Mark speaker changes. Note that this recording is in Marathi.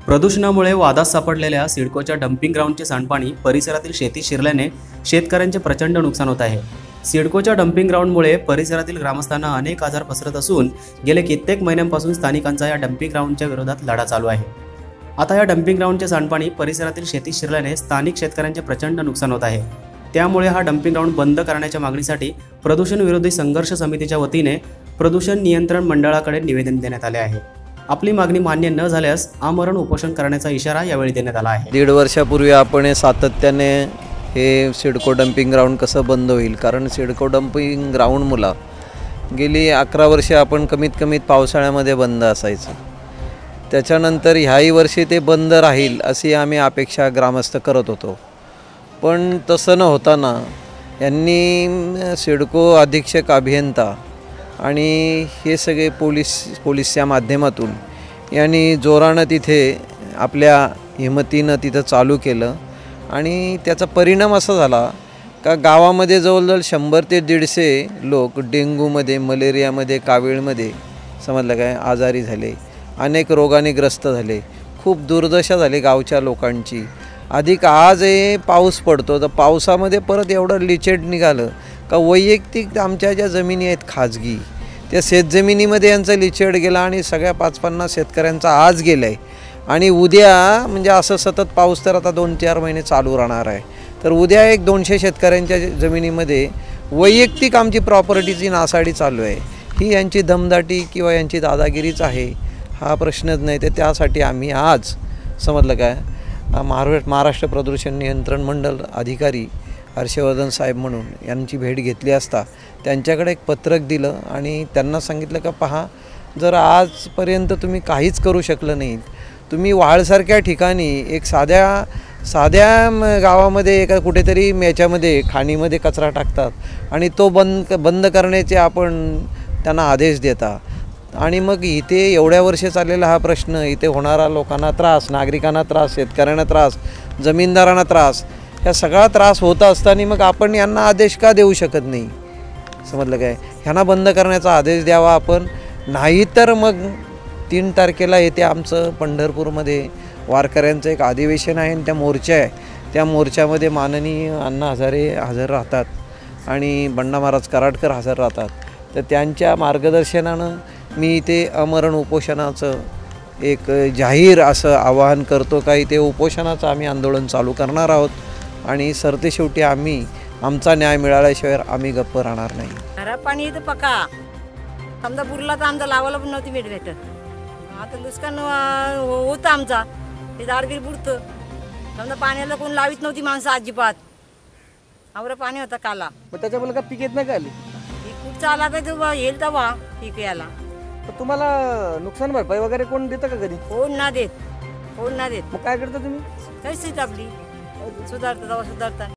Speaker 1: प्रदूषणामुळे वादात सापडलेल्या सिडकोच्या डम्पिंग ग्राउंडचे सांडपाणी परिसरातील शेतीत शिरल्याने शेतकऱ्यांचे प्रचंड नुकसान होत आहे। सिडकोच्या डम्पिंग ग्राउंडमुळे परिसरातील ग्रामस्थांना अनेक आजार पसरत असून गेले कित्येक महिन्यांपासून स्थानिकांचा या डम्पिंग ग्राउंडच्या विरोधात लढा चालू आहे। आता या डम्पिंग ग्राउंडचे सांडपाणी परिसरातील शेतीत शिरल्याने स्थानिक शेतकऱ्यांचे प्रचंड नुकसान होत आहे। त्यामुळे हा डम्पिंग ग्राउंड बंद करण्याच्या मागणीसाठी प्रदूषण विरोधी संघर्ष समितीच्या वतीने प्रदूषण नियंत्रण मंडळाकडे निवेदन देण्यात आले आहे। आपली मागणी मान्य न झाल्यास आमरण उपोषण करण्याचा इशारा यावेळी देण्यात आला आहे।
Speaker 2: 1.5 वर्षापूर्वी आपण सातत्याने हे सिडको डम्पिंग ग्राउंड कसं बंद होईल, कारण सिडको डम्पिंग ग्राउंड मुला गेली 11 वर्षे आपण कमीत पावसाळ्यामध्ये बंद असायचं। त्याच्यानंतर ह्याही वर्षी ते बंद राहील अशी आम्ही अपेक्षा ग्रामस्थ करत होतो, पण तसं न होताना यांनी सिडको अधीक्षक अभियंता आणि हे सगळे पोलीसच्या माध्यमातून यांनी जोरानं तिथे आपल्या हिमतीनं तिथं चालू केलं आणि त्याचा परिणाम असा झाला का गावामध्ये जवळजवळ 100 ते 150 लोक डेंग्यूमध्ये, मलेरियामध्ये, कावीळमध्ये समजलं काय आजारी झाले, अनेक रोगाने ग्रस्त झाले, खूप दुर्दशा झाली गावच्या लोकांची। अधिक आज पाऊस पडतो तर पावसामध्ये परत एवढं लिचेड निघालं का वैयक्तिक आमच्या ज्या जमिनी आहेत खाजगी त्या शेतजमिनीमध्ये यांचा लिचेड गेला आणि सगळ्या 50-50 शेतकऱ्यांचा आज गेला आहे। आणि उद्या म्हणजे असं सतत पाऊस तर आता 2-4 महिने चालू राहणार आहे, तर उद्या 100-200 शेतकऱ्यांच्या जमिनीमध्ये वैयक्तिक आमची प्रॉपर्टीची नासाडी चालू आहे। ही यांची दमदाटी किंवा यांची दादागिरीच आहे, हा प्रश्नच नाही। तर त्यासाठी आम्ही आज समजलं काय महाराष्ट्र प्रदूषण नियंत्रण मंडळ अधिकारी हर्षवर्धन साहेब म्हणून यांची भेट घेतली असता त्यांच्याकडे एक पत्रक दिलं आणि त्यांना सांगितलं का पहा, जर आजपर्यंत तुम्ही काहीच करू शकलं नाही, तुम्ही वाळसारख्या ठिकाणी एक साध्या गावामध्ये एका कुठेतरी याच्यामध्ये खाणीमध्ये कचरा टाकतात आणि तो बंद करण्याचे आपण त्यांना आदेश देता आणि मग इथे एवढ्या वर्ष चाललेला हा प्रश्न, इथे होणारा लोकांना त्रास, नागरिकांना त्रास, शेतकऱ्यांना त्रास, जमीनदारांना त्रास, ह्या सगळा त्रास होत असताना मग आपण यांना आदेश का देऊ शकत नाही? समजलं काय? ह्यांना बंद करण्याचा आदेश द्यावा आपण, नाहीतर मग 3 तारखेला येते आमचं पंढरपूरमध्ये वारकऱ्यांचं एक अधिवेशन आहे आणि त्या मोर्चा आहे, त्या मोर्चामध्ये माननीय अण्णा हजारे हजर राहतात आणि बंडा महाराज कराडकर हजर राहतात। तर त्यांच्या मार्गदर्शनानं मी इथे अमरण उपोषणाचं एक जाहीर असं आवाहन करतो का इथे उपोषणाचं आम्ही आंदोलन चालू करणार आहोत आणि सरतेशेवटी आम्ही आमचा न्याय मिळाल्याशिवाय आम्ही गप्प राहणार नाही।
Speaker 3: खराब पाणी इथं पका समजा पुरला तर आमचा लावायला पण नव्हती भेटत। आता दुष्काळ होतं आमचा, ते झाडबीर बुडतं समजा, पाण्याला कोण लावित नव्हती माणसं अजिबात, आवरं पाणी होतं काला।
Speaker 4: मग त्याच्यामुळे का पीक येत नाही का आली?
Speaker 3: पीक कुठचं आला तर तो येईल तेव्हा पीक यायला।
Speaker 4: तुम्हाला नुकसान भरपाई वगैरे कोण देतं का कधी?
Speaker 3: कोण ना देत, कोण ना देत।
Speaker 4: मग काय करता तुम्ही?
Speaker 3: परिस्थिती आपली सुधारता तेव्हा सुधारता।